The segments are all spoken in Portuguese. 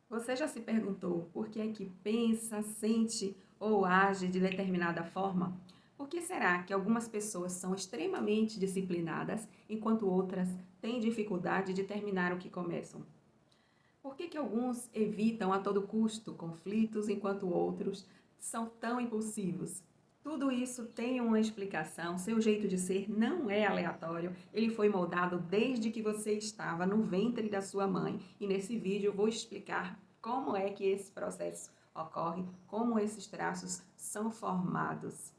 Você já se perguntou por que é que pensa, sente ou age de determinada forma? Por que será que algumas pessoas são extremamente disciplinadas enquanto outras têm dificuldade de terminar o que começam? Por que que alguns evitam a todo custo conflitos enquanto outros são tão impulsivos? Tudo isso tem uma explicação. Seu jeito de ser não é aleatório. Ele foi moldado desde que você estava no ventre da sua mãe. E nesse vídeo eu vou explicar como é que esse processo ocorre, como esses traços são formados.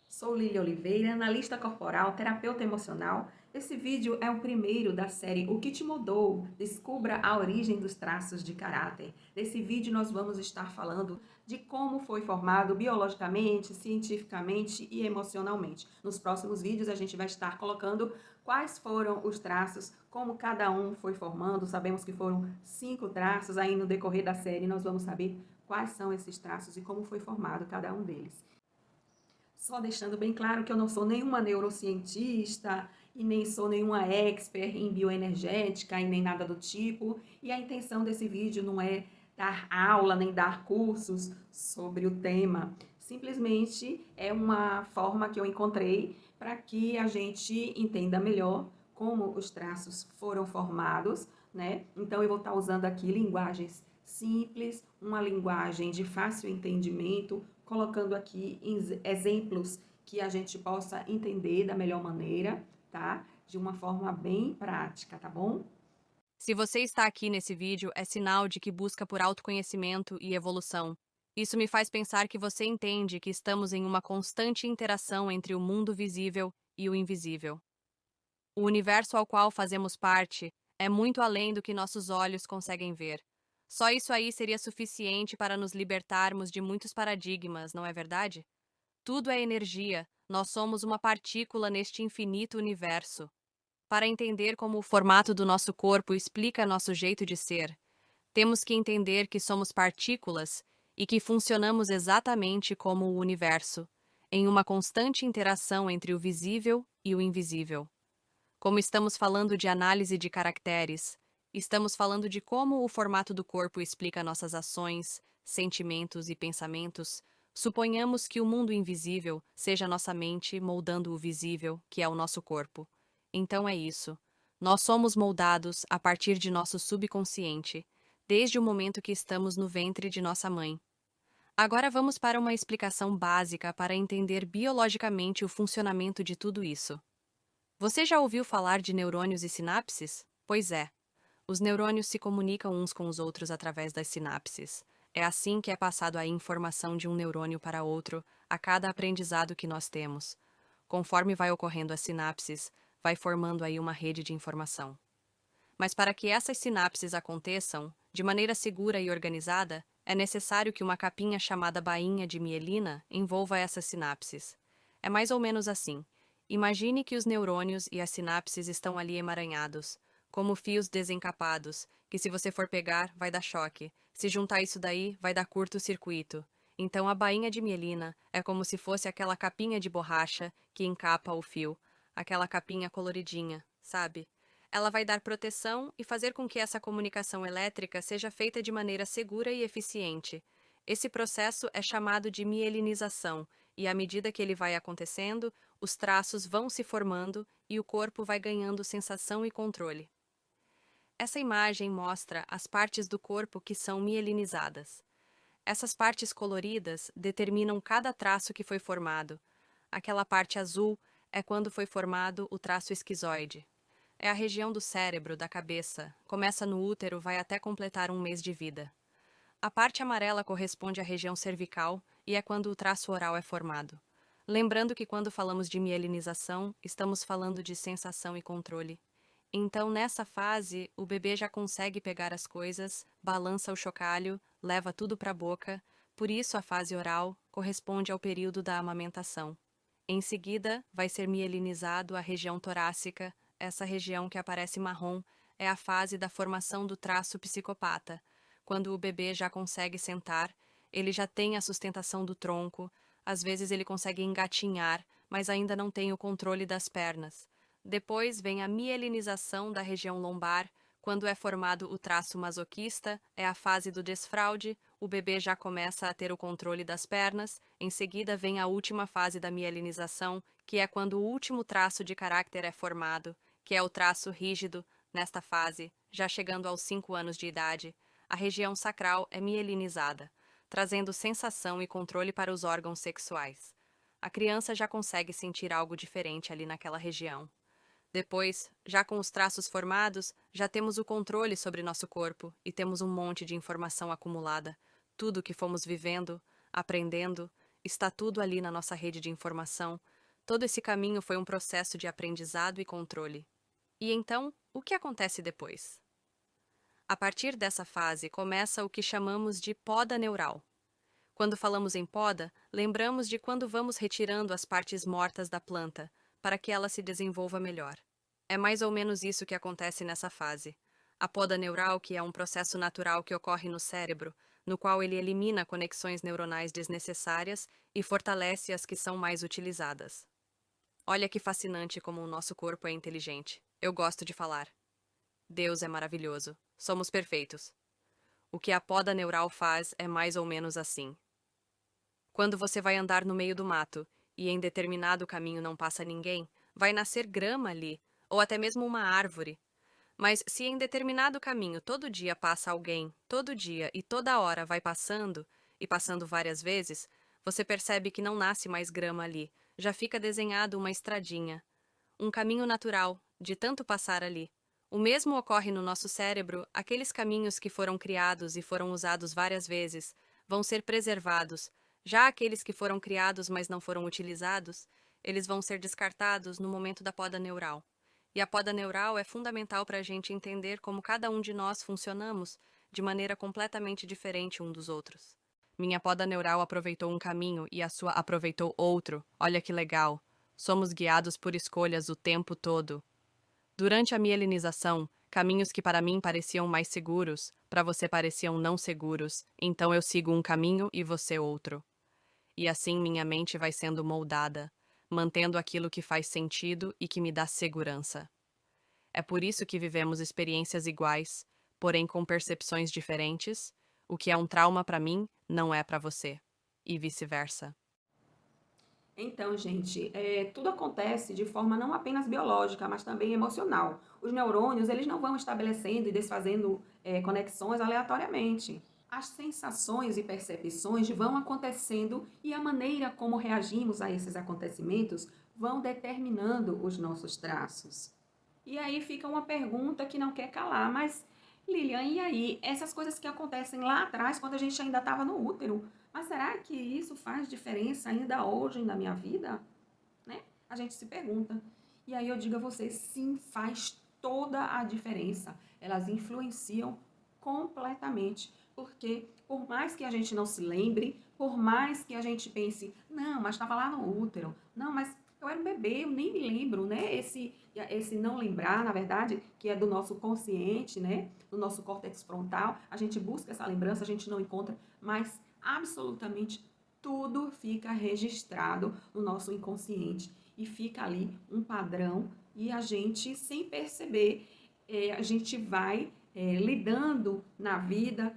Sou Lília Oliveira, analista corporal, terapeuta emocional. Esse vídeo é o primeiro da série O que te mudou? Descubra a origem dos traços de caráter. Nesse vídeo nós vamos estar falando de como foi formado biologicamente, cientificamente e emocionalmente. Nos próximos vídeos a gente vai estar colocando quais foram os traços, como cada um foi formando. Sabemos que foram 5 traços, aí no decorrer da série nós vamos saber quais são esses traços e como foi formado cada um deles. Só deixando bem claro que eu não sou nenhuma neurocientista e nem sou nenhuma expert em bioenergética e nem nada do tipo. E a intenção desse vídeo não é dar aula nem dar cursos sobre o tema. Simplesmente é uma forma que eu encontrei para que a gente entenda melhor como os traços foram formados, né? Então eu vou estar usando aqui linguagens simples, uma linguagem de fácil entendimento, colocando aqui exemplos que a gente possa entender da melhor maneira, tá? De uma forma bem prática, tá bom? Se você está aqui nesse vídeo, é sinal de que busca por autoconhecimento e evolução. Isso me faz pensar que você entende que estamos em uma constante interação entre o mundo visível e o invisível. O universo ao qual fazemos parte é muito além do que nossos olhos conseguem ver. Só isso aí seria suficiente para nos libertarmos de muitos paradigmas, não é verdade? Tudo é energia, nós somos uma partícula neste infinito universo. Para entender como o formato do nosso corpo explica nosso jeito de ser, temos que entender que somos partículas e que funcionamos exatamente como o universo, em uma constante interação entre o visível e o invisível. Como estamos falando de análise de caracteres, estamos falando de como o formato do corpo explica nossas ações, sentimentos e pensamentos. Suponhamos que o mundo invisível seja nossa mente moldando o visível, que é o nosso corpo. Então é isso. Nós somos moldados a partir de nosso subconsciente, desde o momento que estamos no ventre de nossa mãe. Agora vamos para uma explicação básica para entender biologicamente o funcionamento de tudo isso. Você já ouviu falar de neurônios e sinapses? Pois é. Os neurônios se comunicam uns com os outros através das sinapses. É assim que é passado a informação de um neurônio para outro a cada aprendizado que nós temos. Conforme vai ocorrendo as sinapses, vai formando aí uma rede de informação. Mas para que essas sinapses aconteçam de maneira segura e organizada, é necessário que uma capinha chamada bainha de mielina envolva essas sinapses. É mais ou menos assim. Imagine que os neurônios e as sinapses estão ali emaranhados, como fios desencapados, que se você for pegar, vai dar choque. Se juntar isso daí, vai dar curto-circuito. Então a bainha de mielina é como se fosse aquela capinha de borracha que encapa o fio, aquela capinha coloridinha, sabe? Ela vai dar proteção e fazer com que essa comunicação elétrica seja feita de maneira segura e eficiente. Esse processo é chamado de mielinização, e à medida que ele vai acontecendo, os traços vão se formando e o corpo vai ganhando sensação e controle. Essa imagem mostra as partes do corpo que são mielinizadas. Essas partes coloridas determinam cada traço que foi formado. Aquela parte azul é quando foi formado o traço esquizoide. É a região do cérebro, da cabeça, começa no útero, vai até completar um mês de vida. A parte amarela corresponde à região cervical e é quando o traço oral é formado. Lembrando que quando falamos de mielinização, estamos falando de sensação e controle. Então, nessa fase, o bebê já consegue pegar as coisas, balança o chocalho, leva tudo para a boca, por isso a fase oral corresponde ao período da amamentação. Em seguida, vai ser mielinizado a região torácica, essa região que aparece marrom é a fase da formação do traço psicopata. Quando o bebê já consegue sentar, ele já tem a sustentação do tronco, às vezes ele consegue engatinhar, mas ainda não tem o controle das pernas. Depois vem a mielinização da região lombar. Quando é formado o traço masoquista, é a fase do desfraude, o bebê já começa a ter o controle das pernas. Em seguida vem a última fase da mielinização, que é quando o último traço de caráter é formado, que é o traço rígido. Nesta fase, já chegando aos 5 anos de idade, a região sacral é mielinizada, trazendo sensação e controle para os órgãos sexuais. A criança já consegue sentir algo diferente ali naquela região. Depois, já com os traços formados, já temos o controle sobre nosso corpo e temos um monte de informação acumulada. Tudo que fomos vivendo, aprendendo, está tudo ali na nossa rede de informação. Todo esse caminho foi um processo de aprendizado e controle. E então, o que acontece depois? A partir dessa fase começa o que chamamos de poda neural. Quando falamos em poda, lembramos de quando vamos retirando as partes mortas da planta, para que ela se desenvolva melhor. É mais ou menos isso que acontece nessa fase. A poda neural, que é um processo natural que ocorre no cérebro, no qual ele elimina conexões neuronais desnecessárias e fortalece as que são mais utilizadas. Olha que fascinante como o nosso corpo é inteligente. Eu gosto de falar. Deus é maravilhoso. Somos perfeitos. O que a poda neural faz é mais ou menos assim. Quando você vai andar no meio do mato e em determinado caminho não passa ninguém, vai nascer grama ali, ou até mesmo uma árvore. Mas se em determinado caminho todo dia passa alguém, todo dia e toda hora vai passando, e passando várias vezes, você percebe que não nasce mais grama ali, já fica desenhado uma estradinha, um caminho natural, de tanto passar ali. O mesmo ocorre no nosso cérebro, aqueles caminhos que foram criados e foram usados várias vezes vão ser preservados, já aqueles que foram criados mas não foram utilizados, eles vão ser descartados no momento da poda neural. E a poda neural é fundamental para a gente entender como cada um de nós funcionamos de maneira completamente diferente um dos outros. Minha poda neural aproveitou um caminho e a sua aproveitou outro. Olha que legal. Somos guiados por escolhas o tempo todo. Durante a mielinização, caminhos que para mim pareciam mais seguros, para você pareciam não seguros, então eu sigo um caminho e você outro. E assim minha mente vai sendo moldada, mantendo aquilo que faz sentido e que me dá segurança. É por isso que vivemos experiências iguais, porém com percepções diferentes. O que é um trauma para mim não é para você, e vice-versa. Então, gente, tudo acontece de forma não apenas biológica, mas também emocional. Os neurônios, eles não vão estabelecendo e desfazendo conexões aleatoriamente. As sensações e percepções vão acontecendo e a maneira como reagimos a esses acontecimentos vão determinando os nossos traços. E aí fica uma pergunta que não quer calar, mas Lilian, e aí? Essas coisas que acontecem lá atrás, quando a gente ainda estava no útero, mas será que isso faz diferença ainda hoje na minha vida? Né? A gente se pergunta. E aí eu digo a você, sim, faz toda a diferença. Elas influenciam completamente. Porque por mais que a gente não se lembre, por mais que a gente pense, não, mas estava lá no útero, não, mas eu era um bebê, eu nem me lembro, né? Esse não lembrar, na verdade, que é do nosso consciente, né? Do nosso córtex frontal, a gente busca essa lembrança, a gente não encontra, mas absolutamente tudo fica registrado no nosso inconsciente e fica ali um padrão e a gente, sem perceber, a gente vai lidando na vida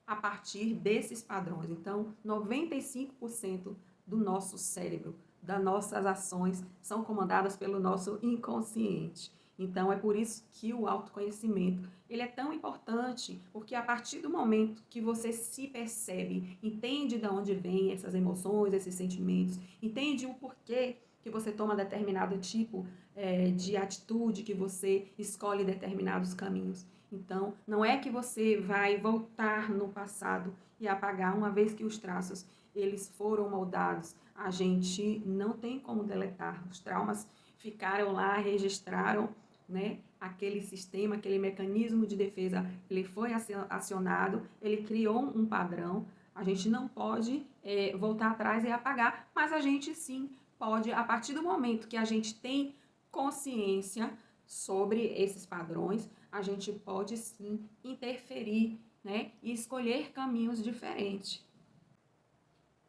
a partir desses padrões. Então, 95% do nosso cérebro, das nossas ações, são comandadas pelo nosso inconsciente. Então, é por isso que o autoconhecimento ele é tão importante, porque a partir do momento que você se percebe, entende de onde vêm essas emoções, esses sentimentos, entende o porquê que você toma determinado tipo de atitude, que você escolhe determinados caminhos. Então, não é que você vai voltar no passado e apagar, uma vez que os traços eles foram moldados. A gente não tem como deletar. Os traumas ficaram lá, registraram, né? Aquele sistema, aquele mecanismo de defesa, ele foi acionado, ele criou um padrão. A gente não pode voltar atrás e apagar, mas a gente sim pode, a partir do momento que a gente tem consciência sobre esses padrões, a gente pode sim interferir, né, e escolher caminhos diferentes.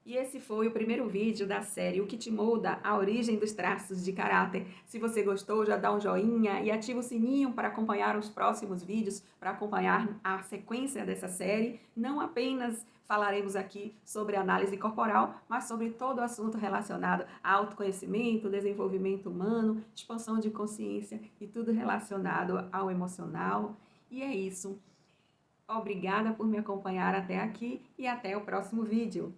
E esse foi o primeiro vídeo da série O que te molda, a origem dos traços de caráter. Se você gostou, já dá um joinha e ativa o sininho para acompanhar os próximos vídeos, para acompanhar a sequência dessa série. Não apenas falaremos aqui sobre análise corporal, mas sobre todo o assunto relacionado a autoconhecimento, desenvolvimento humano, expansão de consciência e tudo relacionado ao emocional. E é isso. Obrigada por me acompanhar até aqui e até o próximo vídeo.